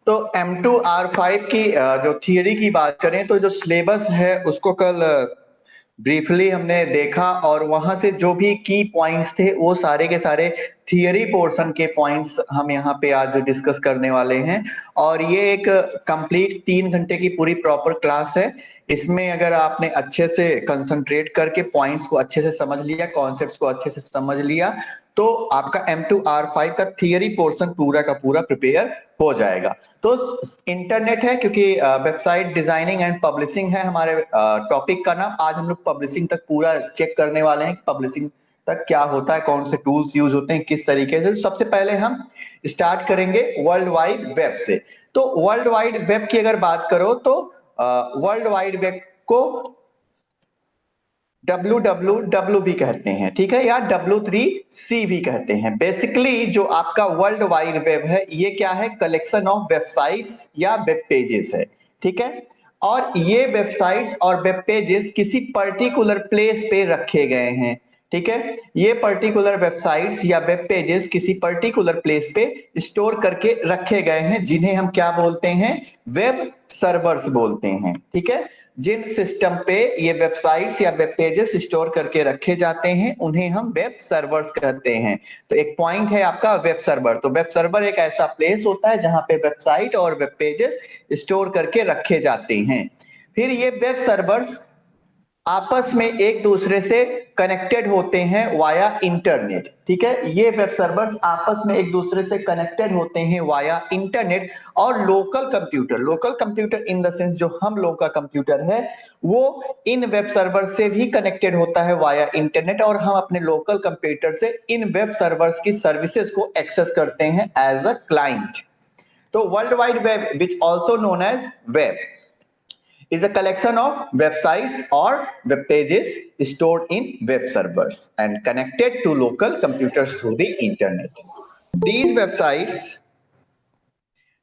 तो M2R5 की जो थियरी की बात करें तो जो सिलेबस है उसको कल ब्रीफली हमने देखा और वहां से जो भी की पॉइंट्स थे वो सारे के सारे थियरी पोर्शन के पॉइंट्स हम यहाँ पे आज डिस्कस करने वाले हैं। और ये एक कंप्लीट 3 घंटे की पूरी प्रॉपर क्लास है। इसमें अगर आपने अच्छे से कंसंट्रेट करके पॉइंट्स को अच्छे से समझ लिया, कॉन्सेप्ट्स को अच्छे से समझ लिया, तो आपका M2R5 का थियरी पोर्शन पूरा का पूरा प्रिपेयर हो जाएगा। तो इंटरनेट है क्योंकि वेबसाइट डिजाइनिंग एंड पब्लिशिंग है हमारे टॉपिक का नाम। आज हम लोग पब्लिशिंग तक पूरा चेक करने वाले हैं, पब्लिशिंग तक क्या होता है, कौन से टूल्स यूज होते हैं, किस तरीके से। सबसे पहले हम स्टार्ट करेंगे वर्ल्ड वाइड वेब से। तो वर्ल्ड वाइड वेब की अगर बात करो तो वर्ल्ड वाइड वेब को WWW भी कहते हैं, ठीक है, या W3C भी कहते हैं। बेसिकली जो आपका वर्ल्ड वाइड वेब है ये क्या है, कलेक्शन ऑफ वेबसाइट्स या वेब पेजेस है, ठीक है। और ये वेबसाइट्स और वेब पेजेस किसी पर्टिकुलर प्लेस पे रखे गए हैं, ठीक है। ये पर्टिकुलर वेबसाइट्स या वेब पेजेस किसी पर्टिकुलर प्लेस पे स्टोर करके रखे गए हैं, जिन्हें हम क्या बोलते हैं, वेब सर्वर्स बोलते हैं, ठीक है। जिन सिस्टम पे ये वेबसाइट्स या वेब पेजेस स्टोर करके रखे जाते हैं उन्हें हम वेब सर्वर्स कहते हैं। तो एक पॉइंट है आपका वेब सर्वर। तो वेब सर्वर एक ऐसा प्लेस होता है जहां पे वेबसाइट और वेब पेजेस स्टोर करके रखे जाते हैं। फिर ये वेब सर्वर्स आपस में एक दूसरे से कनेक्टेड होते हैं वाया इंटरनेट, ठीक है। ये वेब सर्वर्स आपस में एक दूसरे से कनेक्टेड होते हैं वाया इंटरनेट। और local computer in the sense जो हम लोग का कंप्यूटर है वो इन वेब सर्वर से भी कनेक्टेड होता है वाया इंटरनेट, और हम अपने लोकल कंप्यूटर से इन वेब सर्वर्स की सर्विसेज को एक्सेस करते हैं एज अ क्लाइंट। तो world wide web which also known as web is a collection of websites or web pages stored in web servers and connected to local computers through the internet. These websites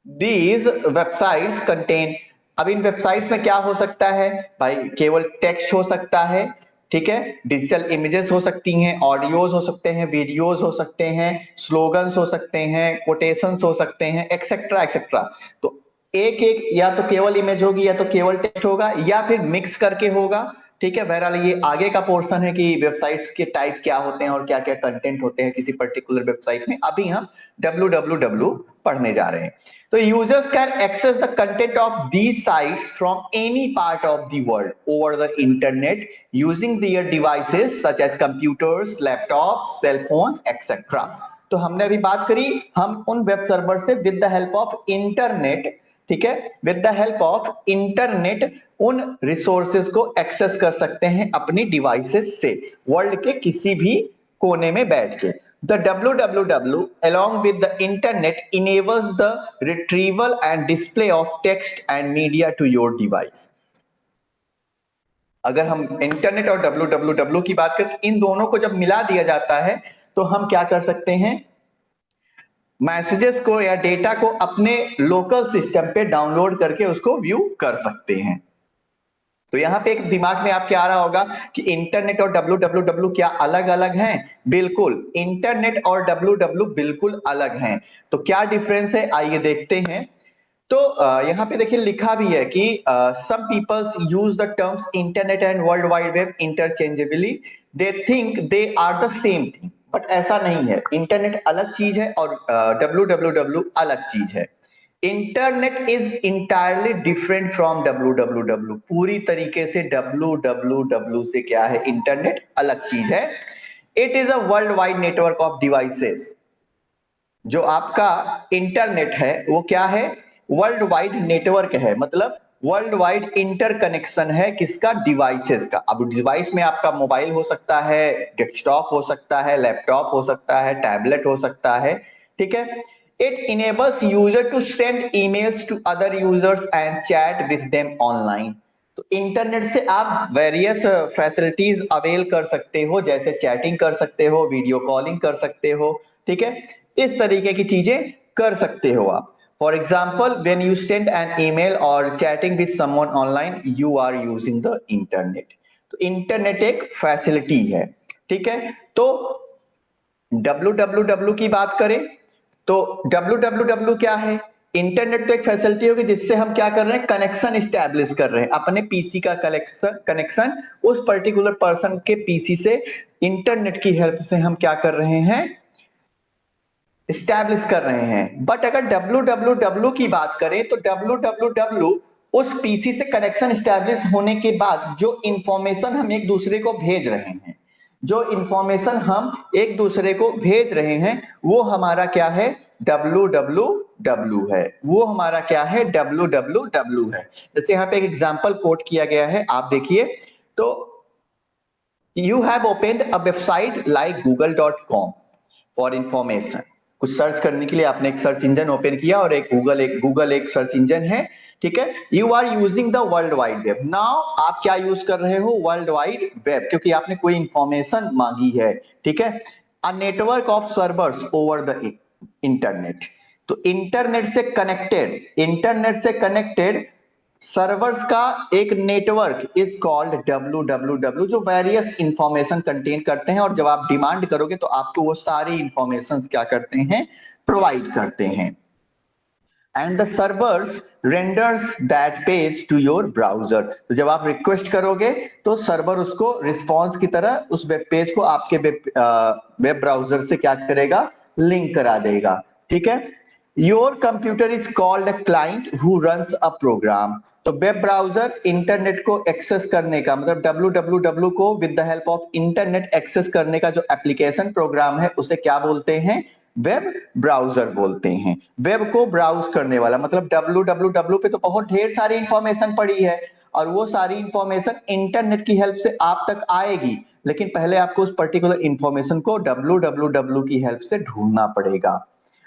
these websites contain, अब इन websites में क्या हो सकता है भाई, केवल text हो सकता है, ठीक है, डिजिटल इमेजेस हो सकती हैं, ऑडियोज हो सकते हैं, वीडियोज हो सकते हैं, स्लोगन्स हो सकते हैं, कोटेशंस हो सकते हैं, एक्सेट्रा एक्सेट्रा। तो एक एक या तो केवल इमेज होगी या तो केवल टेक्स्ट होगा या फिर मिक्स करके होगा, ठीक है। बहरहाल ये आगे का पोर्शन है कि वेबसाइट्स के टाइप क्या होते हैं और क्या क्या कंटेंट होते हैं किसी पर्टिकुलर वेबसाइट में। अभी हम www पढ़ने जा रहे हैं। तो users can access the content of these sites from any part of the world over the internet using their devices such as computers, laptop, cell phones etcetera. तो हमने अभी बात करी, हम उन वेब सर्वर से with the help of internet, ठीक है, with the help of internet उन रिसोर्सेज को एक्सेस कर सकते हैं अपनी डिवाइसेस से, वर्ल्ड के किसी भी कोने में बैठ के। The www along with the internet enables the retrieval and display of text and media to your device. अगर हम इंटरनेट और www की बात करें, इन दोनों को जब मिला दिया जाता है तो हम क्या कर सकते हैं, मैसेजेस को या डेटा को अपने लोकल सिस्टम पे डाउनलोड करके उसको व्यू कर सकते हैं। तो यहां पे एक दिमाग में आपके आ रहा होगा कि इंटरनेट और www क्या अलग अलग हैं? बिल्कुल, इंटरनेट और www बिल्कुल अलग हैं। तो क्या डिफरेंस है, आइए देखते हैं। तो यहाँ पे देखिए लिखा भी है कि some peoples use the terms internet and world wide web interchangeably, they think they are the same thing, but ऐसा नहीं है। इंटरनेट अलग चीज है और www अलग चीज है। Internet is entirely different from www, पूरी तरीके से www से क्या है, इंटरनेट अलग चीज है। It is a world wide network of devices. जो आपका इंटरनेट है वो क्या है, वर्ल्ड वाइड नेटवर्क है, मतलब वर्ल्ड वाइड इंटरकनेक्शन है किसका, डिवाइसेस का। अब डिवाइस में आपका मोबाइल हो सकता है, डेस्कटॉप हो सकता है, लैपटॉप हो सकता है, टैबलेट हो सकता है, ठीक है। It enables user to send emails to other users and chat with them online. तो इंटरनेट से आप वेरियस फैसिलिटीज अवेल कर सकते हो, जैसे चैटिंग कर सकते हो, वीडियो कॉलिंग कर सकते हो, ठीक है, इस तरीके की चीजें कर सकते हो आप। For example when you send an email और chatting with someone online, you are using the internet. तो इंटरनेट एक फैसिलिटी है, ठीक है। तो www की बात करें तो www क्या है, इंटरनेट तो एक फैसिलिटी होगी जिससे हम क्या कर रहे हैं, कनेक्शन स्टैब्लिश कर रहे हैं, अपने पीसी का कनेक्शन उस पर्टिकुलर पर्सन के पीसी से इंटरनेट की हेल्प से हम क्या कर रहे हैं, स्टैब्लिश कर रहे हैं। बट अगर www की बात करें तो www उस पीसी से कनेक्शन स्टैब्लिश होने के बाद जो इंफॉर्मेशन हम एक दूसरे को भेज रहे हैं, जो इंफॉर्मेशन हम एक दूसरे को भेज रहे हैं वो हमारा क्या है, www है, वो हमारा क्या है, www है। जैसे यहाँ पे एक एग्जांपल कोट किया गया है, आप देखिए तो you have opened a website like google.com for information. कुछ सर्च करने के लिए आपने एक सर्च इंजन ओपन किया और एक गूगल एक सर्च इंजन है, ठीक है। You are using the world wide web. Now आप क्या यूज कर रहे हो, वर्ल्ड वाइड वेब, क्योंकि आपने कोई इंफॉर्मेशन मांगी है, ठीक है। A network of servers over the internet. तो इंटरनेट से कनेक्टेड सर्वर्स का एक नेटवर्क इज कॉल्ड www, जो वेरियस इंफॉर्मेशन कंटेन करते हैं, और जब आप डिमांड करोगे तो आपको वो सारी इंफॉर्मेशन क्या करते हैं, प्रोवाइड करते हैं। And the servers renders that page to your browser. तो जब आप रिक्वेस्ट करोगे तो सर्वर उसको रिस्पॉन्स की तरह उस वेब पेज को आपके वेब ब्राउजर से क्या करेगा, लिंक करा देगा, ठीक है। Your computer is called a client who runs a program. तो वेब ब्राउजर इंटरनेट को एक्सेस करने का मतलब www को with the help of internet access करने का जो एप्लीकेशन प्रोग्राम है उसे क्या बोलते हैं, वेब ब्राउजर बोलते हैं। वेब को ब्राउज करने वाला मतलब www पे तो बहुत ढेर सारी इंफॉर्मेशन पड़ी है और वो सारी इंफॉर्मेशन इंटरनेट की हेल्प से आप तक आएगी, लेकिन पहले आपको उस पर्टिकुलर इंफॉर्मेशन को www की हेल्प से ढूंढना पड़ेगा।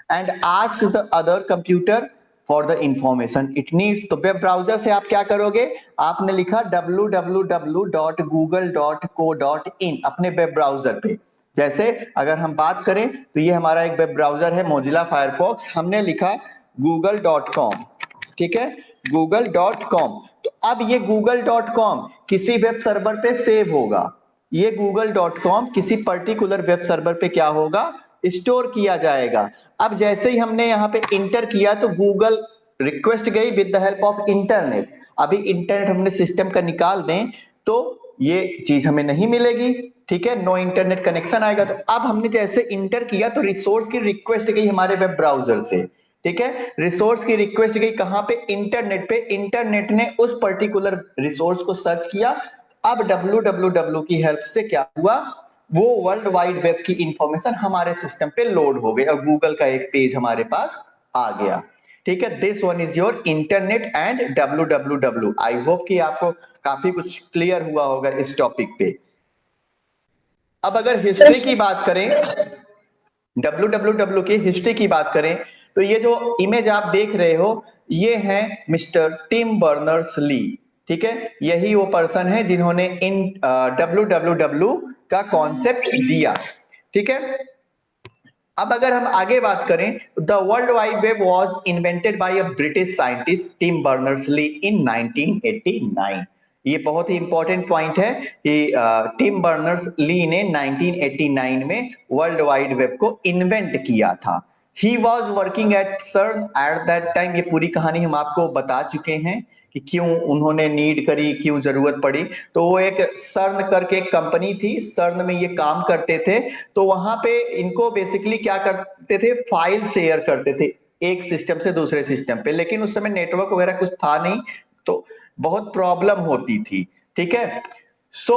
And ask the other computer for the information it needs. तो वेब ब्राउजर से आप क्या करोगे, आपने लिखा www.google.co.in अपने वेब ब्राउजर पे। जैसे अगर हम बात करें तो ये हमारा एक वेब ब्राउजर है मोजिला फायरफॉक्स, हमने लिखा google.com, ठीक है, google.com। तो अब ये google.com किसी वेब सर्वर पे सेव होगा, ये google.com किसी पर्टिकुलर वेब सर्वर पे क्या होगा, स्टोर किया जाएगा। अब जैसे ही हमने यहाँ पे इंटर किया तो गूगल रिक्वेस्ट गई with the help of internet. अभी इंटरनेट हमने सिस्टम का निकाल दें तो ये चीज हमें नहीं मिलेगी, ठीक है, नो इंटरनेट कनेक्शन आएगा। तो अब हमने जैसे इंटर किया तो रिसोर्स की रिक्वेस्ट गई हमारे वेब ब्राउजर से, ठीक है, रिसोर्स की रिक्वेस्ट गई कहां पे, इंटरनेट पे। इंटरनेट ने उस पर्टिकुलर रिसोर्स को सर्च किया। अब www की हेल्प से क्या हुआ, वो वर्ल्ड वाइड वेब की इंफॉर्मेशन हमारे सिस्टम पे लोड हो गई और गूगल का एक पेज हमारे पास आ गया, ठीक है। This one is your internet and www। I hope कि आपको काफी कुछ क्लियर हुआ होगा इस टॉपिक पे। अब अगर हिस्ट्री की बात करें, www की हिस्ट्री की बात करें तो ये जो इमेज आप देख रहे हो ये है मिस्टर टिम बर्नर्स ली, ठीक है, यही वो पर्सन है जिन्होंने इन www का कॉन्सेप्ट दिया, ठीक है। अब अगर हम आगे बात करें, the world wide web was invented by a British scientist Tim Berners Lee in 1989। ये बहुत ही इंपॉर्टेंट पॉइंट है कि टिम बर्नर्स ली ने 1989 में वर्ल्ड वाइड वेब को इन्वेंट किया था। ही वॉज वर्किंग एट सर्न एट दैट टाइम। ये पूरी कहानी हम आपको बता चुके हैं कि क्यों उन्होंने नीड करी, क्यों जरूरत पड़ी। तो वो एक सर्न करके एक कंपनी थी, सर्न में ये काम करते थे। तो वहां पे इनको बेसिकली क्या करते थे, फाइल शेयर करते थे एक सिस्टम से दूसरे सिस्टम पे, लेकिन उस समय नेटवर्क वगैरह कुछ था नहीं तो बहुत प्रॉब्लम होती थी, ठीक है। So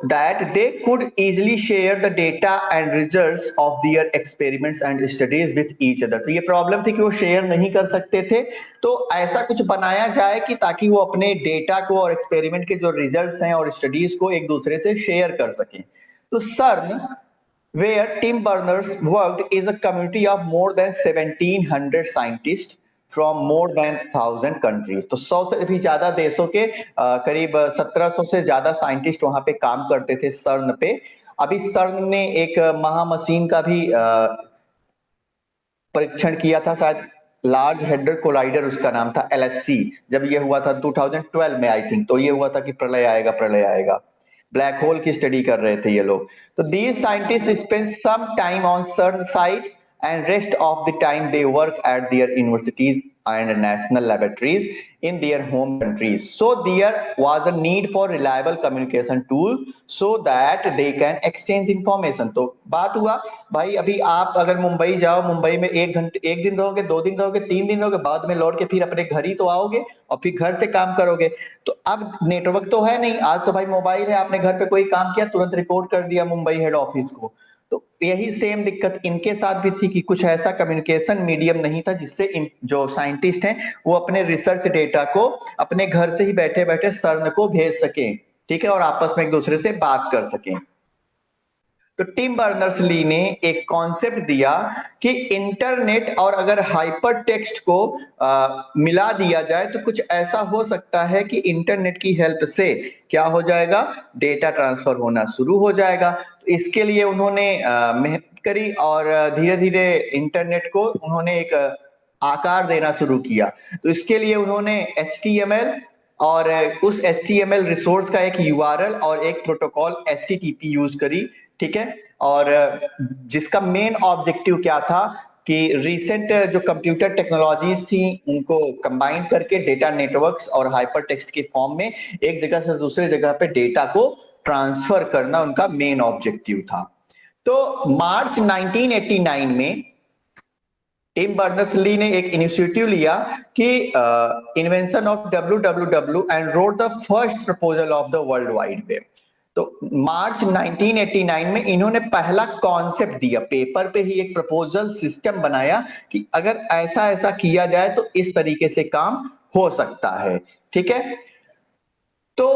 that they could easily share the data and results of their experiments and studies with each other। तो ये प्रॉब्लम थी कि वो शेयर नहीं कर सकते थे, तो ऐसा कुछ बनाया जाए कि ताकि वो अपने डेटा को और एक्सपेरिमेंट के जो रिजल्ट्स हैं और स्टडीज को एक दूसरे से शेयर कर सकें। तो सर्न where Tim Berners worked is a community of more than 1700 scientists from more than 1000 countries। तो 100 से भी ज्यादा देशों के करीब 1700 से ज्यादा साइंटिस्ट वहां पे काम करते थे सर्न पे। अभी सर्न ने एक महामशीन का भी परीक्षण किया था, शायद लार्ज हेडर कोलाइडर उसका नाम था, LHC। जब ये हुआ था 2012 में आई थिंक, तो ये हुआ था कि प्रलय आएगा प्रलय आएगा, ब्लैक होल की स्टडी कर रहे थे ये लोग। तो these scientist spend some time on CERN site and rest of the time they work at their universities and national laboratories in their home countries. So there was a need for reliable communication tool so that they can exchange information. तो बात हुआ भाई, अभी आप अगर मुंबई जाओ, मुंबई में 1 घंटे, 1 दिन रहोगे, 2 दिन रहोगे, 3 दिन रहोगे, बाद में लौट के फिर अपने घर ही तो आओगे और फिर घर से काम करोगे। तो अब नेटवर्क तो है नहीं, आज तो भाई मोबाइल है, आपने घर पे कोई काम किया तुरंत रिपोर्ट कर दिया मुंबई हेड ऑफिस को। तो यही सेम दिक्कत इनके साथ भी थी कि कुछ ऐसा कम्युनिकेशन मीडियम नहीं था जिससे जो साइंटिस्ट हैं वो अपने रिसर्च डेटा को अपने घर से ही बैठे बैठे सर्न को भेज सकें, ठीक है, और आपस में एक दूसरे से बात कर सकें। तो टिम बर्नर्स ली ने एक कॉन्सेप्ट दिया कि इंटरनेट और अगर हाइपर टेक्स्ट को मिला दिया जाए तो कुछ ऐसा हो सकता है कि इंटरनेट की हेल्प से क्या हो जाएगा, डेटा ट्रांसफर होना शुरू हो जाएगा। तो इसके लिए उन्होंने मेहनत करी और धीरे धीरे इंटरनेट को उन्होंने एक आकार देना शुरू किया। तो इसके लिए उन्होंने HTML और उस HTML रिसोर्स का एक URL और एक प्रोटोकॉल HTTP यूज करी, ठीक है। और जिसका मेन ऑब्जेक्टिव क्या था कि रिसेंट जो कंप्यूटर टेक्नोलॉजीज थी उनको कंबाइन करके डेटा नेटवर्क्स और हाइपर टेक्स्ट के फॉर्म में एक जगह से दूसरे जगह पे डेटा को ट्रांसफर करना उनका मेन ऑब्जेक्टिव था। तो मार्च 1989 में टिम बर्नर्स-ली ने एक इनिशिएटिव लिया कि invention of WWW and wrote the first proposal of the world wide web. तो मार्च 1989 में इन्होंने पहला कॉन्सेप्ट दिया, पेपर पे ही एक प्रपोजल सिस्टम बनाया कि अगर ऐसा ऐसा किया जाए तो इस तरीके से काम हो सकता है, ठीक है। तो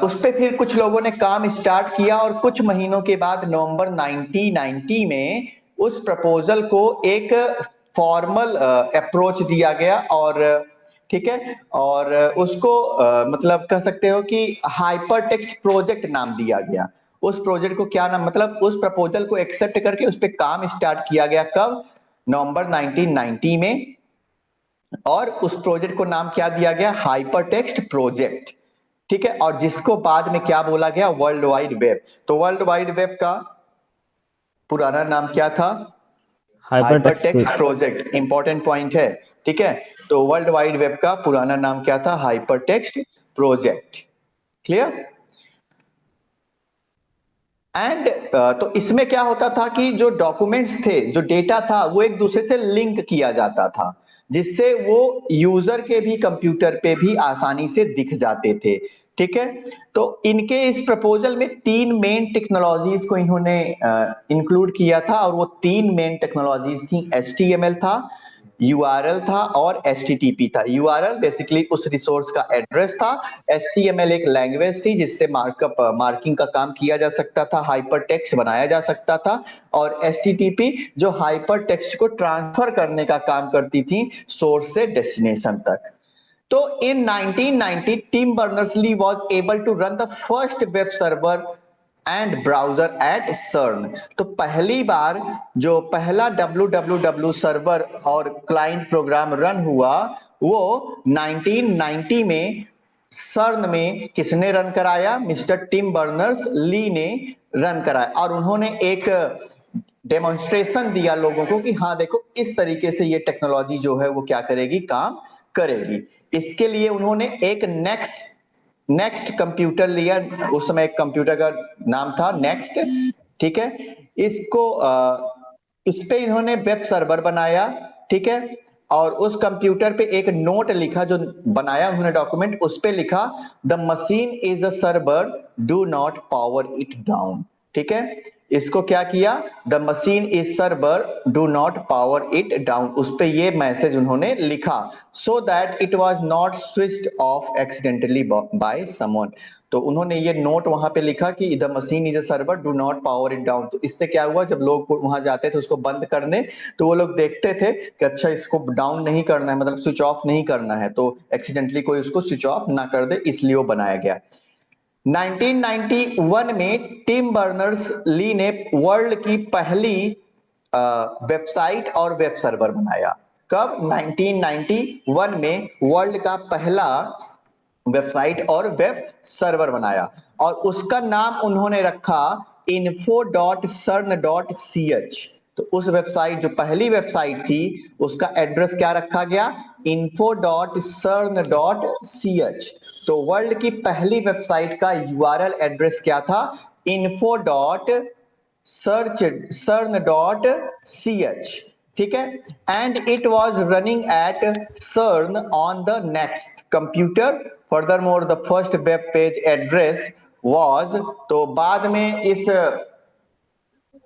उस पे फिर कुछ लोगों ने काम स्टार्ट किया और कुछ महीनों के बाद नवंबर 1990 में उस प्रपोजल को एक फॉर्मल अप्रोच दिया गया और ठीक है, और उसको मतलब कह सकते हो कि हाइपर टेक्स्ट प्रोजेक्ट नाम दिया गया। उस प्रोजेक्ट को क्या नाम, मतलब उस प्रपोजल को एक्सेप्ट करके उस पर काम स्टार्ट किया गया कब, नवंबर 1990 में। और उस प्रोजेक्ट को नाम क्या दिया गया, हाइपर टेक्स्ट प्रोजेक्ट, ठीक है। और जिसको बाद में क्या बोला गया, वर्ल्ड वाइड वेब। तो वर्ल्ड वाइड वेब का पुराना नाम क्या था, hyper text project. Important point है, ठीक है। तो वर्ल्ड वाइड वेब का पुराना नाम क्या था, hyper text project, clear. And तो इसमें क्या होता था कि जो डॉक्यूमेंट्स थे, जो डेटा था, वो एक दूसरे से लिंक किया जाता था जिससे वो यूजर के भी कंप्यूटर पे भी आसानी से दिख जाते थे, ठीक है। तो इनके इस प्रपोजल में 3 मेन टेक्नोलॉजीज को इन्होंने इंक्लूड किया था और वो 3 मेन टेक्नोलॉजीज थी, HTML था, URL था और HTTP था। URL बेसिकली उस रिसोर्स का एड्रेस था, HTML एक लैंग्वेज थी जिससे मार्कअप मार्किंग का काम किया जा सकता था, हाइपर टेक्स्ट बनाया जा सकता था, और HTTP जो हाइपर टेक्स्ट को ट्रांसफर करने का काम करती थी सोर्स से डेस्टिनेशन तक। तो in 1990 Tim Berners-Lee was able to run the first web server and browser at CERN। तो पहली बार जो पहला www सर्वर और क्लाइंट प्रोग्राम रन हुआ वो 1990 में CERN में किसने रन कराया, मिस्टर टिम बर्नर्स ली ने रन कराया। और उन्होंने एक डेमोन्स्ट्रेशन दिया लोगों को कि हाँ देखो इस तरीके से ये टेक्नोलॉजी जो है वो क्या करेगी, काम करेगी। इसके लिए उन्होंने एक नेक्स्ट कंप्यूटर लिया, उस समय एक कंप्यूटर का नाम था नेक्स्ट, ठीक है। इसको इस पे इन्होंने वेब सर्वर बनाया, ठीक है। और उस कंप्यूटर पे एक नोट लिखा, जो बनाया उन्होंने डॉक्यूमेंट, उस पे लिखा the machine is a server, do not power it down, ठीक है। इसको क्या किया, the machine is server, do not power it down, उस पे ये मैसेज उन्होंने लिखा, so that it was not switched off accidentally by someone. तो उन्होंने ये नोट वहां पे लिखा कि the machine is a server, do not power it down. तो इससे क्या हुआ, जब लोग वहां जाते थे उसको बंद करने तो वो लोग देखते थे कि अच्छा इसको डाउन नहीं करना है, मतलब स्विच ऑफ नहीं करना है, तो एक्सीडेंटली कोई उसको स्विच ऑफ ना कर दे, इसलिए वो बनाया गया। 1991 में टिम बर्नर्स ली ने वर्ल्ड की पहली वेबसाइट और वेब सर्वर बनाया। कब, 1991 में वर्ल्ड का पहला वेबसाइट और वेब सर्वर बनाया और उसका नाम उन्होंने रखा info.cern.ch, तो उस वेबसाइट, जो पहली वेबसाइट थी, उसका एड्रेस क्या रखा गया? info.cern.ch। तो वर्ल्ड की पहली वेबसाइट का यूआरएल एड्रेस क्या था? info.cern.ch। ठीक है, and it was running at CERN on the next computer. Furthermore the first web page address was, तो बाद में इस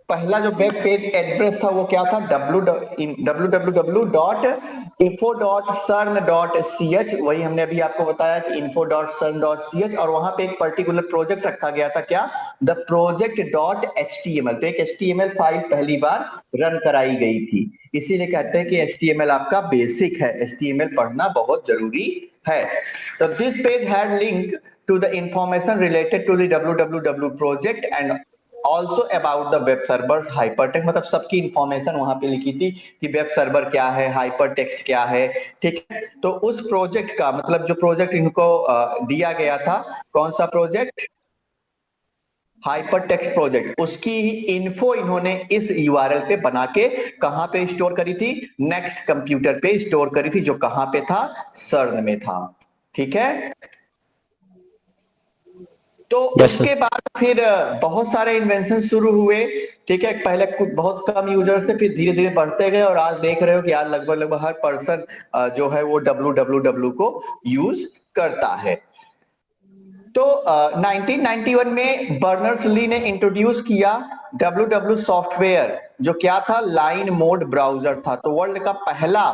पहला जो वेब पेज एड्रेस था वो क्या था? www.info.cern.ch। वही हमने अभी आपको बताया कि info.cern.ch, और वहां पे एक पर्टिकुलर प्रोजेक्ट रखा गया था, क्या? The project .html। तो एक HTML फाइल पहली बार रन कराई गई थी। इसीलिए कहते हैं कि HTML आपका बेसिक है, HTML पढ़ना बहुत जरूरी है। तो this page had link to the information related to the www project and also about the web servers hypertext. मतलब सबकी इंफॉर्मेशन वहां पे लिखी थी कि वेब सर्वर क्या है, हाइपरटेक्स्ट क्या है। ठीक है, तो उस प्रोजेक्ट का मतलब जो प्रोजेक्ट इनको दिया गया था, कौन सा प्रोजेक्ट? Hypertext project. उसकी ही इन्फो इन्होंने इस यूआरएल पे बना के कहां पे स्टोर करी थी? नेक्स्ट कंप्यूटर पे स्टोर करी थी, जो कहां पे था? सर्न में था। ठीक है, तो यस सर। उसके बाद फिर बहुत सारे इन्वेंशन शुरू हुए। ठीक है, पहले कुछ बहुत कम यूजर से फिर धीरे धीरे बढ़ते गए, और आज देख रहे हो कि आज लगभग लगभग हर पर्सन जो है वो www को यूज करता है। तो 1991 में बर्नर्स ली ने इंट्रोड्यूस किया www सॉफ्टवेयर, जो क्या था? लाइन मोड ब्राउजर था। तो वर्ल्ड का पहला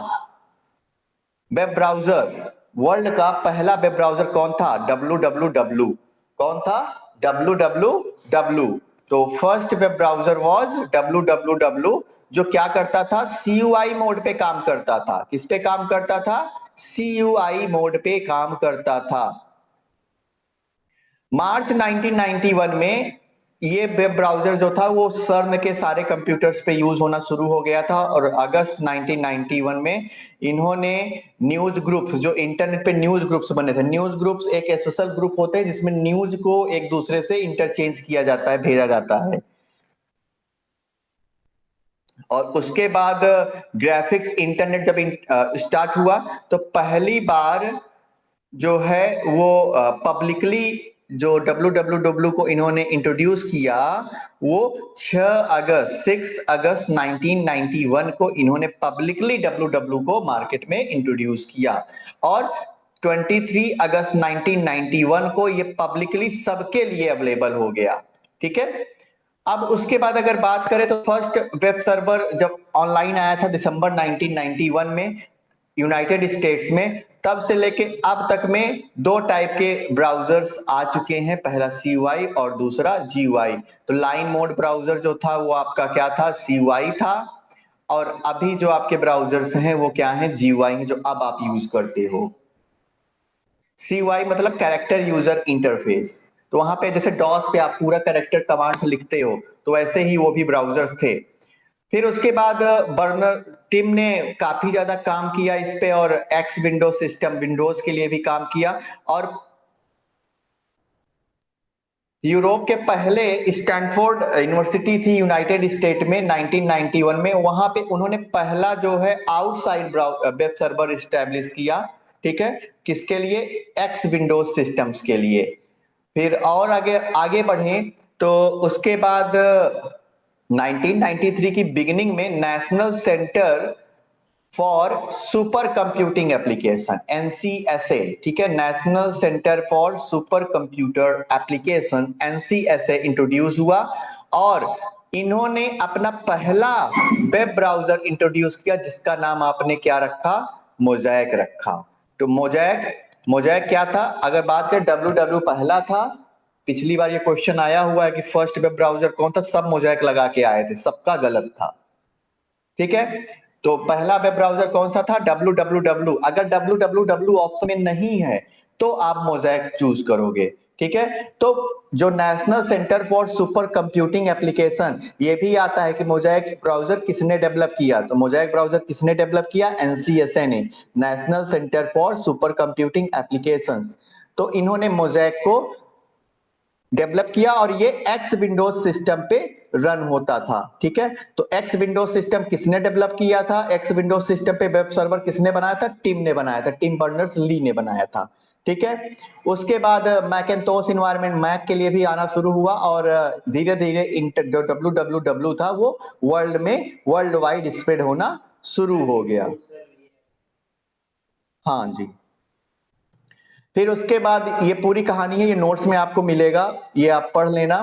वेब ब्राउजर, वर्ल्ड का पहला वेब ब्राउजर कौन था? www। कौन था? www। तो first web browser was www, जो क्या करता था? CUI मोड पे काम करता था। किस पे काम करता था? CUI मोड पे काम करता था। मार्च 1991 में ये वेब ब्राउजर जो था वो सर्न के सारे कंप्यूटर्स पे यूज होना शुरू हो गया था, और अगस्त 1991 में इन्होंने न्यूज ग्रुप्स, जो इंटरनेट पे न्यूज ग्रुप्स बने थे, न्यूज ग्रुप्स एक स्पेशल ग्रुप होते हैं जिसमें न्यूज को एक दूसरे से इंटरचेंज किया जाता है, भेजा जाता है। और उसके बाद ग्राफिक्स इंटरनेट जब स्टार्ट हुआ, तो पहली बार जो है वो पब्लिकली जो www को इन्होंने इंट्रोड्यूस किया, वो 6 अगस्त 1991 को इन्होंने पब्लिकली www को मार्केट में इंट्रोड्यूस किया, और 23 अगस्त 1991 को ये पब्लिकली सबके लिए अवेलेबल हो गया। ठीक है, अब उसके बाद अगर बात करें तो फर्स्ट वेब सर्वर जब ऑनलाइन आया था दिसंबर 1991 में यूनाइटेड स्टेट्स में, तब से लेके अब तक में दो टाइप के ब्राउजर्स आ चुके हैं, पहला CUI और दूसरा GUI। तो लाइन मोड ब्राउजर जो था वो आपका क्या था? CUI था, और अभी जो आपके ब्राउजर्स हैं वो क्या हैं? GUI हैं, जो अब आप यूज करते हो। CUI मतलब कैरेक्टर यूजर इंटरफेस। तो वहां पे जैसे डॉस पे आप पूरा कैरेक्टर कमांड्स लिखते हो, तो वैसे ही वो भी ब्राउजर्स थे। फिर उसके बाद बर्नर टीम ने काफी ज्यादा काम किया इस पे, और एक्स विंडोज सिस्टम, विंडोज के लिए भी काम किया। और यूरोप के पहले स्टैनफोर्ड यूनिवर्सिटी थी यूनाइटेड स्टेट में 1991 में, वहां पे उन्होंने पहला जो है आउटसाइड वेब सर्वर इस्टेब्लिश किया। ठीक है, किसके लिए? एक्स विंडोज सिस्टम्स के लिए। फिर और आगे आगे बढ़े तो उसके बाद 1993 की बिगिनिंग में national centre for super computing application, NCSA। ठीक है, national centre for super computer application, NCSA introduce हुआ, और इन्होंने अपना पहला वेब ब्राउजर इंट्रोड्यूस किया, जिसका नाम आपने क्या रखा? मोज़ैक रखा। तो मोज़ैक, मोज़ैक क्या था? अगर बात करें www पहला था, पिछली बार ये क्वेश्चन आया हुआ है कि फर्स्ट वेब ब्राउजर कौन था, सब मोज़ैक लगा के आए थे, सबका गलत था। ठीक है, तो पहला वेब ब्राउजर कौन सा था? www। अगर www ऑप्शन में नहीं है तो आप मोज़ैक चूज करोगे। ठीक है, तो जो national centre for super computing application, ये भी आता है कि मोज़ैक ब्राउजर किसने डेवलप किया? तो मोज़ैक ब्राउजर किसने डेवलप किया? NCSA ने, national centre for super computing applications. तो इन्होंने मोज़ैक को डेवलप किया और ये एक्स विंडोज सिस्टम पे रन होता था। ठीक है, तो एक्स विंडोज सिस्टम किसने डेवलप किया था? एक्स विंडोज सिस्टम पे वेब सर्वर किसने बनाया था? टिम ने बनाया था, टिम बर्नर्स ली ने बनाया था। ठीक है, उसके बाद मैकेंटोश इन्वायरमेंट मैक के लिए भी आना शुरू हुआ और धीरे धीरे जो डब्ल्यू डब्ल्यू डब्ल्यू था वो वर्ल्ड वाइड स्प्रेड होना शुरू हो गया। हाँ जी, फिर उसके बाद ये पूरी कहानी है, ये नोट्स में आपको मिलेगा, ये आप पढ़ लेना।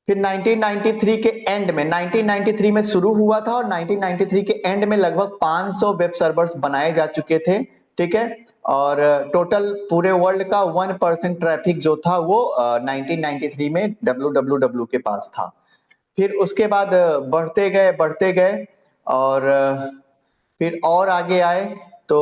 फिर 1993 के एंड में, 1993 में शुरू हुआ था और 1993 के एंड में लगभग 500 वेब सर्वर्स बनाए जा चुके थे। ठीक है, और टोटल पूरे वर्ल्ड का 1% ट्रैफिक जो था वो 1993 में डब्ल्यू के पास था। फिर उसके बाद बढ़ते गए और फिर और आगे आए तो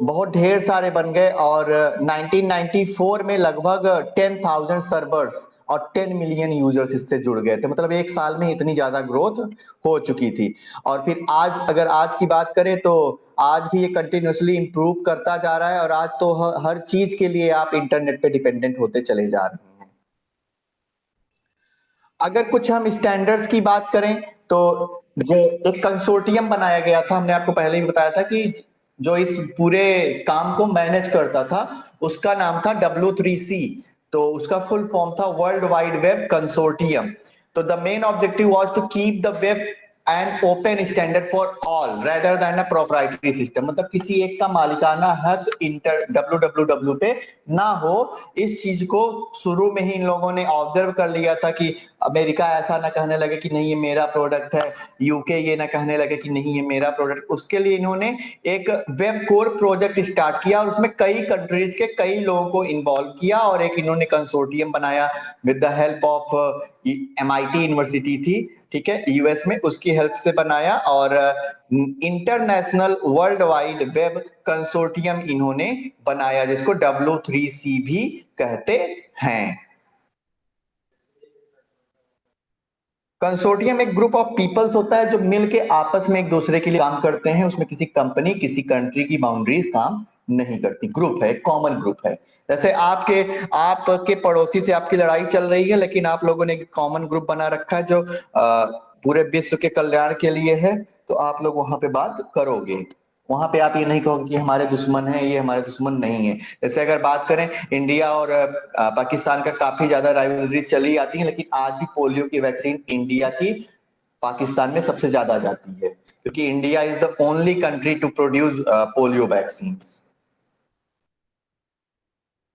बहुत ढेर सारे बन गए और 1994 में लगभग 10,000 सर्वर्स और 10 मिलियन यूजर्स इससे जुड़ गए थे। मतलब एक साल में इतनी ज्यादा ग्रोथ हो चुकी थी। और फिर आज, अगर आज की बात करें तो आज भी ये कंटिन्यूअसली इंप्रूव करता जा रहा है और आज तो हर चीज के लिए आप इंटरनेट पे डिपेंडेंट होते चले जा रहे हैं। अगर कुछ हम स्टैंडर्ड्स की बात करें तो जो एक कंसोर्टियम बनाया गया था, हमने आपको पहले ही बताया था कि जो इस पूरे काम को मैनेज करता था उसका नाम था W3C। तो उसका फुल फॉर्म था वर्ल्ड वाइड वेब कंसोर्टियम। तो the main objective was to keep the web and open standard for all rather than a proprietary system. मतलब किसी एक का मालिकाना हक इंटर डब्ल्यू पे ना हो। इस चीज को शुरू में ही इन लोगों ने ऑब्जर्व कर लिया था कि अमेरिका ऐसा ना कहने लगे कि नहीं ये मेरा प्रोडक्ट है, यूके ये ना कहने लगे कि नहीं ये मेरा प्रोडक्ट। उसके लिए इन्होंने एक वेब कोर प्रोजेक्ट स्टार्ट किया और उसमें कई कंट्रीज के कई लोगों को इन्वॉल्व किया और एक इन्होंने कंसोर्टियम बनाया with the help of MIT university थी, ठीक है, यूएस में, उसकी हेल्प से बनाया और international world wide web consortium इन्होंने बनाया जिसको W3C भी कहते हैं। कंसोर्टियम एक ग्रुप ऑफ पीपल्स होता है जो मिलके आपस में एक दूसरे के लिए काम करते हैं। उसमें किसी कंपनी, किसी कंट्री की बाउंड्रीज काम नहीं करती। ग्रुप है, कॉमन ग्रुप है। जैसे आपके पड़ोसी से आपकी लड़ाई चल रही है लेकिन आप लोगों ने एक कॉमन ग्रुप बना रखा है जो पूरे विश्व के कल्याण के लिए है, तो आप लोग वहां पे बात करोगे। वहां पे आप ये नहीं कहोगे कि हमारे दुश्मन है, ये हमारे दुश्मन नहीं है। जैसे अगर बात करें इंडिया और पाकिस्तान का काफी ज्यादा राइवलरी चली आती है, लेकिन आज भी पोलियो की वैक्सीन इंडिया की पाकिस्तान में सबसे ज्यादा जाती है क्योंकि India is the only country to produce polio vaccine.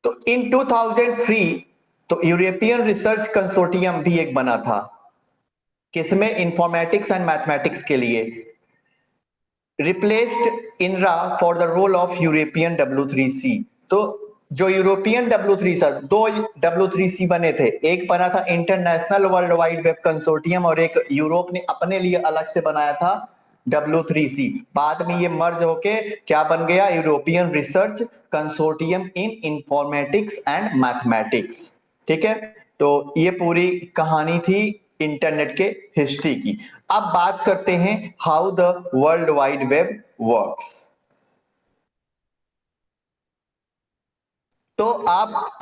तो इन 2003 तो यूरोपियन रिसर्च कंसोर्टियम भी एक बना था, किसमें? इंफॉर्मेटिक्स एंड मैथमेटिक्स के लिए। Replaced Inria for the role of European W3C। तो जो यूरोपियन W3C, दो W3C बने थे, एक बना था international world wide web consortium और एक यूरोप ने अपने लिए अलग से बनाया था W3C। बाद में ये मर्ज होके क्या बन गया? European research consortium in informatics and mathematics. ठीक है, तो ये पूरी कहानी थी इंटरनेट के हिस्ट्री की। अब बात करते हैं how the world wide web works. तो आप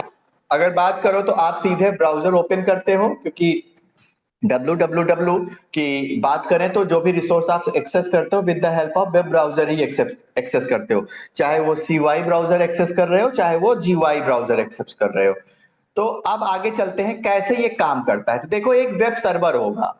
अगर बात करो तो आप सीधे ब्राउजर ओपन करते हो क्योंकि www की बात करें तो जो भी रिसोर्स आप एक्सेस करते हो with the help of web browser ही एक्सेस करते हो। चाहे वो CY ब्राउजर एक्सेस कर रहे हो, चाहे वो GUI ब्राउजर एक्सेस कर रहे हो। तो अब आगे चलते हैं कैसे ये काम करता है। तो देखो, एक वेब सर्वर होगा,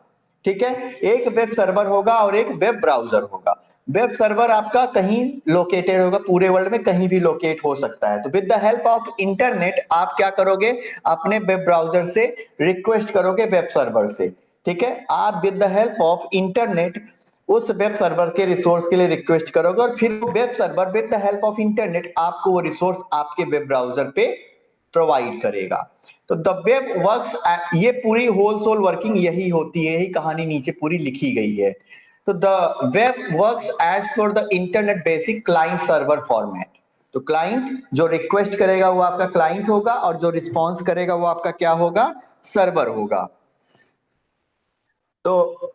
ठीक है, एक वेब सर्वर होगा और एक वेब ब्राउजर होगा। वेब सर्वर आपका कहीं लोकेटेड होगा, पूरे वर्ल्ड में कहीं भी लोकेट हो सकता है। तो with the help of internet आप क्या करोगे? अपने वेब ब्राउजर से रिक्वेस्ट करोगे वेब सर्वर से। ठीक है, आप with the help of internet उस वेब सर्वर के रिसोर्स के लिए रिक्वेस्ट करोगे और फिर वो web server with the help of internet आपको वो रिसोर्स आपके वेब ब्राउजर पे प्रोवाइड करेगा। तो द वेब वर्क्स, ये पूरी होल सोल वर्किंग यही होती है, यही कहानी नीचे पूरी लिखी गई है। तो the web works as for the internet basic client server format. तो क्लाइंट जो रिक्वेस्ट करेगा वो आपका क्लाइंट होगा और जो रिस्पॉन्स करेगा वो आपका क्या होगा? सर्वर होगा। तो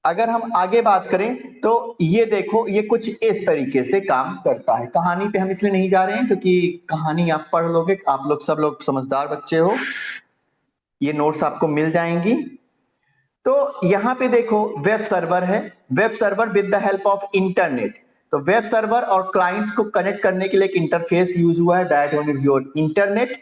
अगर हम आगे बात करें तो ये देखो, ये कुछ इस तरीके से काम करता है। कहानी पे हम इसलिए नहीं जा रहे हैं क्योंकि कहानी आप पढ़ लोगे, आप लोग सब लोग समझदार बच्चे हो। ये नोट्स आपको मिल जाएंगी। तो यहां पे देखो वेब सर्वर है, web server with the help of internet. तो वेब सर्वर और क्लाइंट्स को कनेक्ट करने के लिए एक इंटरफेस यूज हुआ है, that one is your internet.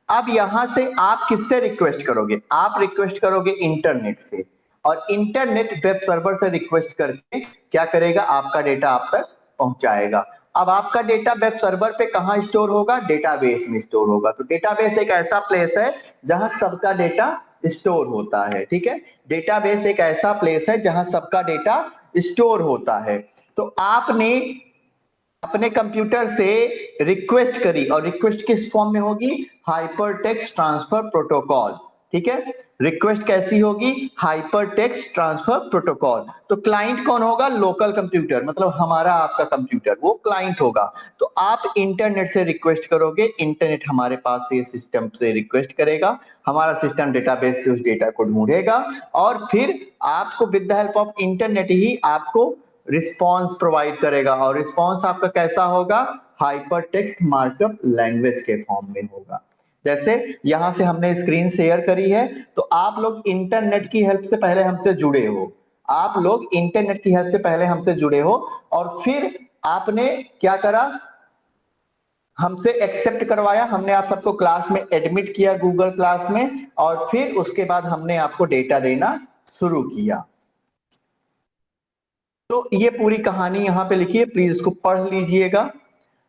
अब यहां से आप किससे रिक्वेस्ट करोगे? आप रिक्वेस्ट करोगे इंटरनेट से, और इंटरनेट वेब सर्वर से रिक्वेस्ट करके क्या करेगा? आपका डेटा आप तक पहुंचाएगा। अब आपका डेटा वेब सर्वर पे कहां स्टोर होगा? डेटाबेस में स्टोर होगा। तो डेटाबेस एक ऐसा प्लेस है जहां सबका डेटा स्टोर होता है, ठीक है। डेटाबेस एक ऐसा प्लेस है जहां सबका डेटा स्टोर होता है। तो आपने अपने कंप्यूटर से रिक्वेस्ट करी, और रिक्वेस्ट किस फॉर्म में होगी? हाइपरटेक्स्ट ट्रांसफर प्रोटोकॉल, ठीक है। रिक्वेस्ट कैसी होगी? Hypertext transfer protocol. तो क्लाइंट कौन होगा? लोकल कंप्यूटर, मतलब हमारा आपका कंप्यूटर, वो क्लाइंट होगा। तो आप इंटरनेट से रिक्वेस्ट करोगे, इंटरनेट हमारे पास से सिस्टम से रिक्वेस्ट करेगा, हमारा सिस्टम डेटाबेस से उस डेटा को ढूंढेगा, और फिर आपको with the help of internet ही आपको रिस्पॉन्स प्रोवाइड करेगा। और रिस्पॉन्स आपका कैसा होगा? हाइपर टेक्स्ट मार्कअप लैंग्वेज के फॉर्म में होगा। जैसे यहां से हमने स्क्रीन शेयर करी है, तो आप लोग इंटरनेट की हेल्प से पहले हमसे जुड़े हो, आप लोग इंटरनेट की हेल्प से पहले हमसे जुड़े हो, और फिर आपने क्या करा? हमसे एक्सेप्ट करवाया, हमने आप सबको क्लास में एडमिट किया गूगल क्लास में, और फिर उसके बाद हमने आपको डेटा देना शुरू किया। तो ये पूरी कहानी यहाँ पे लिखी है, प्लीज इसको पढ़ लीजिएगा।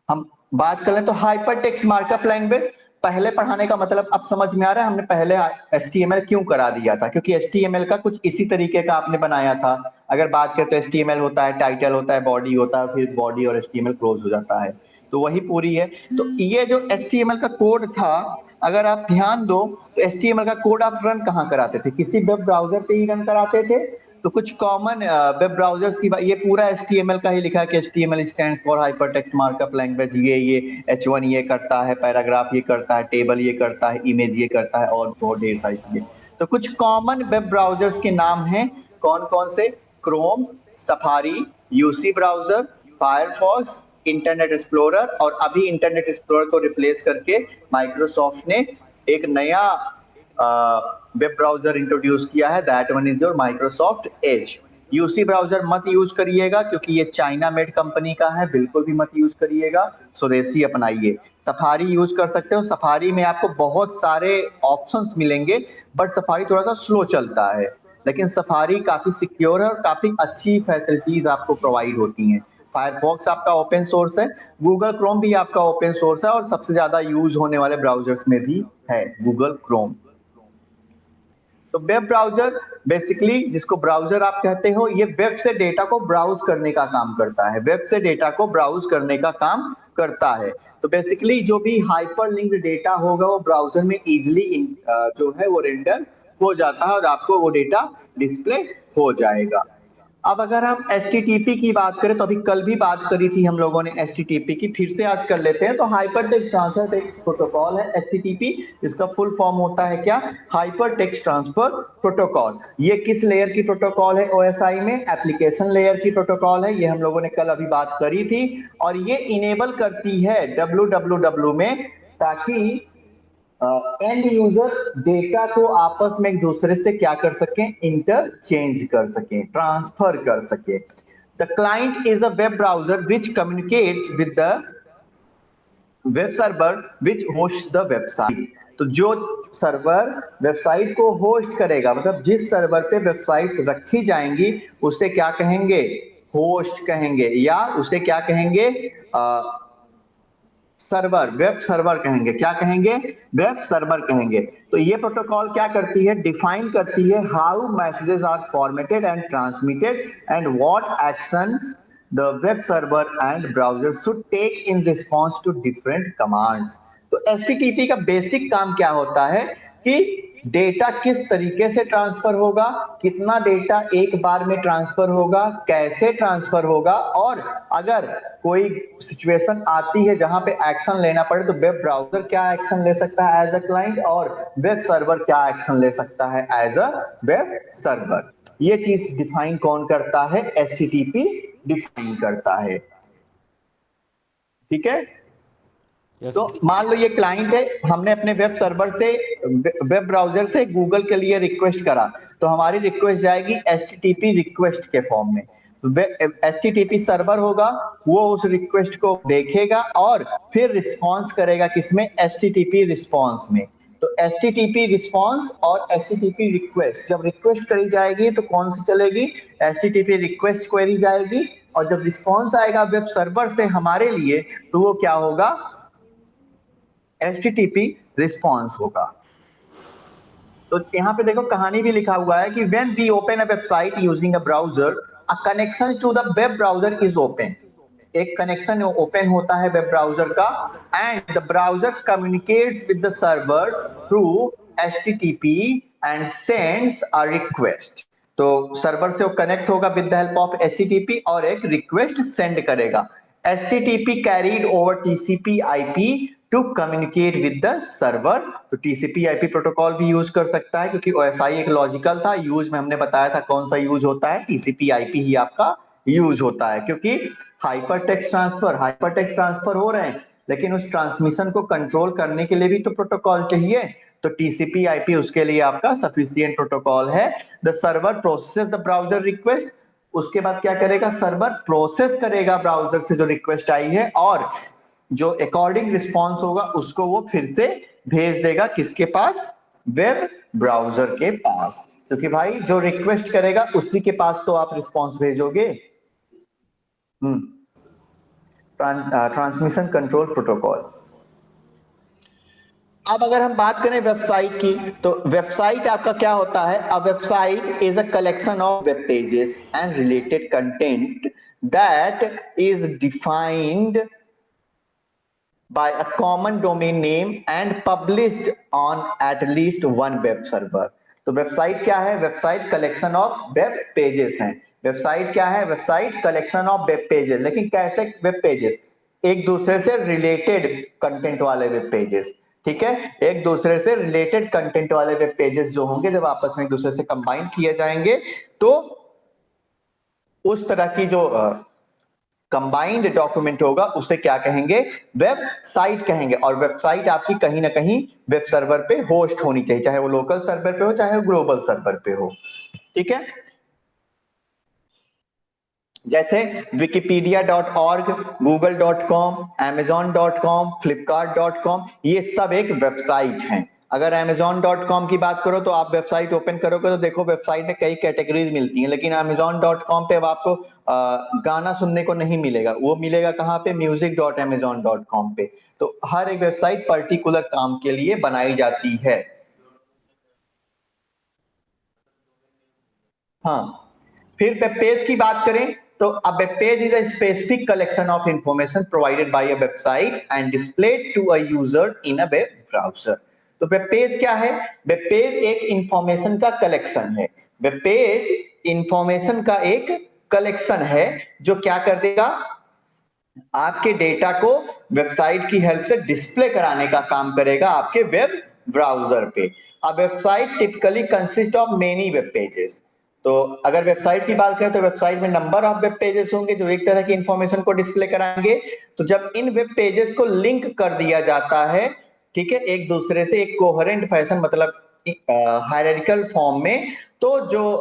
हम बात कर लें तो हाइपर टेक्स्ट मार्कअप लैंग्वेज, पहले पढ़ाने का मतलब अब समझ में आ रहा है हमने पहले HTML क्यों करा दिया था, क्योंकि HTML का कुछ इसी तरीके का आपने बनाया था। अगर बात करें तो HTML होता है, टाइटल होता है, बॉडी होता है, फिर बॉडी और HTML क्लोज हो जाता है, तो वही पूरी है। तो ये जो HTML का कोड था, अगर आप ध्यान दो तो HTML का कोड आप रन कहाँ कराते थे? किसी वेब ब्राउजर पे ही रन कराते थे। तो कुछ कॉमन वेब ब्राउजर्स की ये पूरा HTML का ही लिखा है कि HTML stand for hypertext markup language, ये H1 ये करता है, पैराग्राफ ये करता है, टेबल ये करता है, इमेज ये करता है, और बहुत ढेर सारी चीजें। तो कुछ कॉमन वेब ब्राउजर्स के नाम हैं, कौन कौन से? Chrome, safari, UC browser, Firefox, internet explorer, और अभी इंटरनेट एक्सप्लोरर को रिप्लेस करके माइक्रोसॉफ्ट ने एक नया वेब ब्राउजर इंट्रोड्यूस किया है, that one is your Microsoft Edge. UC browser मत यूज करिएगा क्योंकि ये चाइना मेड कंपनी का है, बिल्कुल भी मत यूज करिएगा, स्वदेशी अपनाइए। सफारी यूज कर सकते हो, सफारी में आपको बहुत सारे ऑप्शंस मिलेंगे, बट सफारी थोड़ा सा स्लो चलता है, लेकिन सफारी काफी सिक्योर है और काफी अच्छी फैसिलिटीज आपको प्रोवाइड होती हैं। फायरफॉक्स आपका ओपन सोर्स है, गूगल क्रोम भी आपका ओपन सोर्स है, और सबसे ज्यादा यूज होने वाले ब्राउजर्स में भी है गूगल क्रोम। तो वेब ब्राउजर बेसिकली, जिसको ब्राउजर आप कहते हो, ये वेब से डेटा को ब्राउज करने का काम करता है, वेब से डेटा को ब्राउज करने का काम करता है। तो बेसिकली जो भी हाइपर लिंक्ड डेटा होगा वो ब्राउजर में इजिली जो है वो रेंडर हो जाता है, और आपको वो डेटा डिस्प्ले हो जाएगा। अब अगर हम HTTP की बात करें, तो अभी कल भी बात करी थी हम लोगों ने HTTP की, फिर से आज कर लेते हैं। तो हाइपर टेक्स्ट ट्रांसफर प्रोटोकॉल है HTTP, इसका फुल फॉर्म होता है क्या? Hyper text transfer protocol. ये किस लेयर की प्रोटोकॉल है? OSI में एप्लीकेशन लेयर की प्रोटोकॉल है, ये हम लोगों ने कल अभी बात करी थी। और ये इनेबल करती है www में, ताकि एंड यूजर डेटा को आपस में एक दूसरे से क्या कर सकें? इंटरचेंज कर सकें, ट्रांसफर कर सकें। The client is a web browser which communicates with the web server which host the website. तो जो सर्वर वेबसाइट को होस्ट करेगा, मतलब जिस सर्वर पे वेबसाइट्स रखी जाएंगी, उसे क्या कहेंगे? होस्ट कहेंगे, या उसे क्या कहेंगे? सर्वर, वेब सर्वर कहेंगे। क्या कहेंगे? वेब सर्वर कहेंगे। तो ये प्रोटोकॉल क्या करती है? डिफाइन करती है how messages are formatted and transmitted and what actions the web server and browser should take in response to different commands. तो HTTP का बेसिक काम क्या होता है कि डेटा किस तरीके से ट्रांसफर होगा, कितना डेटा एक बार में ट्रांसफर होगा, कैसे ट्रांसफर होगा, और अगर कोई सिचुएशन आती है जहां पे एक्शन लेना पड़े, तो वेब ब्राउजर क्या एक्शन ले सकता है एज अ क्लाइंट, और वेब सर्वर क्या एक्शन ले सकता है एज अ वेब सर्वर। ये चीज डिफाइन कौन करता है? HTTP डिफाइन करता है, ठीक है। तो मान लो ये क्लाइंट है, हमने अपने वेब सर्वर से, वेब ब्राउजर से गूगल के लिए रिक्वेस्ट करा, तो हमारी रिक्वेस्ट जाएगी HTTP रिक्वेस्ट के फॉर्म में। HTTP सर्वर होगा, वो उस रिक्वेस्ट को देखेगा और फिर रिस्पॉन्स करेगा किसमें, HTTP रिस्पॉन्स में। तो HTTP रिस्पॉन्स और HTTP रिक्वेस्ट, जब रिक्वेस्ट करी जाएगी तो कौन सी चलेगी, HTTP रिक्वेस्ट क्वेरी जाएगी, और जब रिस्पॉन्स आएगा वेब सर्वर से हमारे लिए तो वो क्या होगा, HTTP रिस्पॉन्स होगा। तो यहाँ पे देखो कहानी भी लिखा हुआ है कि when we open a website using a browser, a connection to the web browser is open. एक कनेक्शन ओपन होता है वेब ब्राउजर का, and the browser communicates with the server through HTTP and sends a request. तो server से वो connect होगा with the help of HTTP और एक रिक्वेस्ट सेंड करेगा। HTTP carried over TCP IP to communicate with the server. तो TCP IP protocol भी use कर सकता है, क्योंकि OSI एक लॉजिकल था। यूज में हमने बताया था कौन सा यूज होता है, TCP IP ही आपका यूज होता है, क्योंकि हाइपरटेक्स्ट ट्रांसफर हो रहे हैं, लेकिन उस ट्रांसमिशन को कंट्रोल करने के लिए भी तो प्रोटोकॉल चाहिए। तो TCP IP उसके लिए आपका सफिशिएंट प्रोटोकॉल है। The server process the browser request, उसके बाद क्या करेगा, सर्वर प्रोसेस करेगा ब्राउजर से जो रिक्वेस्ट आई है, और जो अकॉर्डिंग रिस्पॉन्स होगा उसको वो फिर से भेज देगा किसके पास, वेब ब्राउजर के पास। क्योंकि भाई जो रिक्वेस्ट करेगा उसी के पास तो आप रिस्पॉन्स भेजोगे। Transmission control protocol. अब अगर हम बात करें वेबसाइट की, तो वेबसाइट आपका क्या होता है, a website is a collection of web pages and related content that is defined by a common domain name and published on at least one web server। तो वेबसाइट क्या है, website collection of web pages हैं। Website क्या है, website collection of web pages, लेकिन कैसे web pages, एक दूसरे से रिलेटेड कंटेंट वाले वेब पेजेस। ठीक है, एक दूसरे से रिलेटेड कंटेंट वाले वेब पेजेस जो होंगे, जब आपस में एक दूसरे से कंबाइन किए जाएंगे तो उस तरह की जो कंबाइंड डॉक्यूमेंट होगा उसे क्या कहेंगे, वेबसाइट कहेंगे। और वेबसाइट आपकी कहीं ना कहीं वेब सर्वर पे होस्ट होनी चाहिए, चाहे वो लोकल सर्वर पे हो चाहे वो ग्लोबल सर्वर पे हो। ठीक है, जैसे wikipedia.org, google.com, amazon.com, flipkart.com, ये सब एक वेबसाइट है। अगर amazon.com की बात करो तो आप वेबसाइट ओपन करोगे तो देखो वेबसाइट में कई कैटेगरीज मिलती हैं, लेकिन amazon.com पे अब आपको गाना सुनने को नहीं मिलेगा, वो मिलेगा कहाँ पे, music.amazon.com पे। तो हर एक वेबसाइट पर्टिकुलर काम के लिए बनाई जाती है। हाँ, फिर वेब पेज की बात करें तो a web page is a specific collection of information provided by a website and displayed to a user in a web browser. तो वेब पेज क्या है, वेब पेज एक इंफॉर्मेशन का कलेक्शन है। वेब पेज इंफॉर्मेशन का एक collection है जो क्या कर देगा, आपके डेटा को वेबसाइट की हेल्प से डिस्प्ले कराने का काम करेगा आपके वेब ब्राउजर पे। अब website typically consist of many web pages. तो अगर वेबसाइट की बात करें तो वेबसाइट में नंबर ऑफ वेब पेजेस होंगे जो एक तरह की इंफॉर्मेशन को डिस्प्ले कराएंगे। तो जब इन वेब पेजेस को लिंक कर दिया जाता है, ठीक है, एक दूसरे से एक कोहेरेंट फैशन, मतलब हायरार्किकल फॉर्म में, तो जो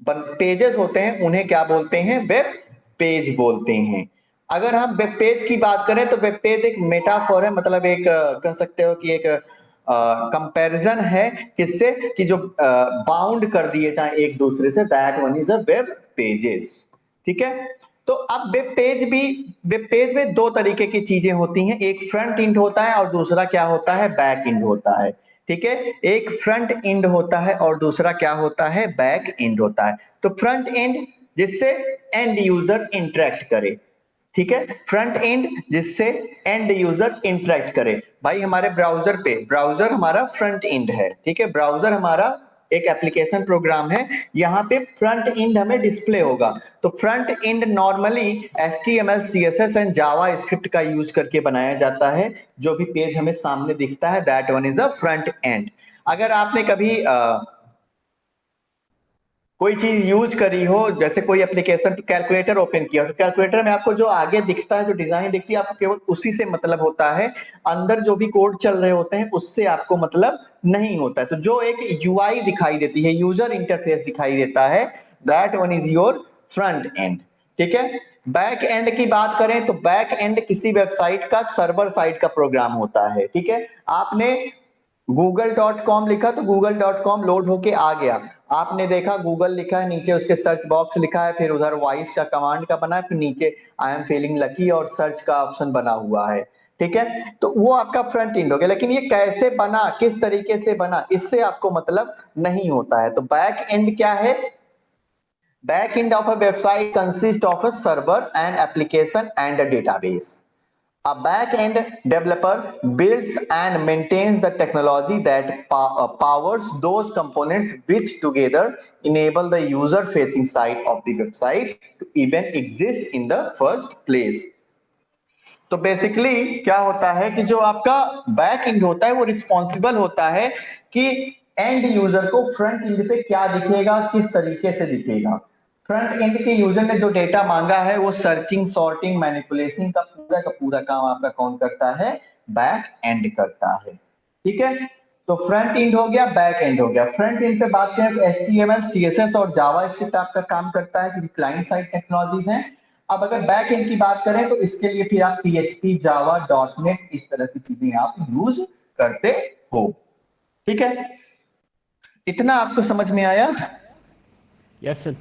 पेजेस होते हैं उन्हें क्या बोलते हैं, वेब पेज बोलते हैं। अगर हम वेब पेज की बात करें तो वेब पेज एक मेटाफोर है, मतलब एक कह सकते हो कि एक कंपैरिजन है किससे, कि जो बाउंड कर दिए जाए एक दूसरे से, that one is a web pages. ठीक है, तो अब वेब पेज में दो तरीके की चीजें होती हैं, एक फ्रंट एंड होता है और दूसरा क्या होता है, बैक एंड होता है। ठीक है, एक फ्रंट एंड होता है और दूसरा क्या होता है, बैक एंड होता है। तो फ्रंट एंड जिससे एंड यूजर इंटरेक्ट करे, ठीक है, फ्रंट एंड जिससे एंड यूजर इंटरेक्ट करे। भाई हमारे ब्राउजर पे, ब्राउजर हमारा फ्रंट एंड है, ठीक है, ब्राउजर हमारा एक एप्लीकेशन प्रोग्राम है, यहाँ पे फ्रंट एंड हमें डिस्प्ले होगा। तो front end normally HTML CSS and Java script का यूज करके बनाया जाता है। जो भी पेज हमें सामने दिखता है that one is a front end. अगर आपने कभी कोई चीज यूज करी हो, जैसे कोई एप्लीकेशन कैलकुलेटर ओपन किया, तो कैलकुलेटर में आपको जो आगे दिखता है, जो डिजाइन दिखती है, आपको केवल उसी से मतलब होता है, अंदर जो भी कोड चल रहे होते हैं उससे आपको मतलब नहीं होता है। तो जो एक यूआई दिखाई देती है, यूजर इंटरफेस दिखाई देता है, that one is your front end. ठीक है। बैक एंड की बात करें तो बैक एंड किसी वेबसाइट का सर्वर साइड का प्रोग्राम होता है। ठीक है। आपने google.com लिखा तो google.com लोड होके आ गया। आपने देखा गूगल लिखा है, नीचे उसके सर्च बॉक्स लिखा है, फिर उधर वॉइस का कमांड का बना है, फिर नीचे आई एम फीलिंग लकी और सर्च का ऑप्शन बना हुआ है। ठीक है। तो वो आपका फ्रंट एंड हो गया, लेकिन ये कैसे बना, किस तरीके से बना, इससे आपको मतलब नहीं होता है। तो बैक एंड क्या है? Back end of a website consist of a server and application and a database. A back-end developer builds and maintains the technology that powers those components which together enable the user-facing side of the website to even exist in the first place. तो basically क्या होता है कि जो आपका back and होता है वो रिस्पॉन्सिबल होता है कि एंड यूजर को फ्रंट एंड पे क्या दिखेगा, किस तरीके से दिखेगा। फ्रंट एंड के यूजर ने जो डेटा मांगा है वो सर्चिंग, सॉर्टिंग, मैनिपुलेशन का पूरा काम आपका कौन करता है? बैक एंड करता है। ठीक है। तो फ्रंट एंड हो गया, बैक एंड हो गया। फ्रंट एंड पे बात करें तो एचटीएमएल, सीएसएस और जावा स्क्रिप्ट आपका काम करता है, क्योंकि क्लाइंट साइड टेक्नोलॉजीज हैं। अब अगर बैक एंड की बात करें तो इसके लिए फिर आप पीएचपी, जावा, डॉटनेट, इस तरह की चीजें आप यूज करते हो। ठीक है। इतना आपको समझ में आया? Yes sir.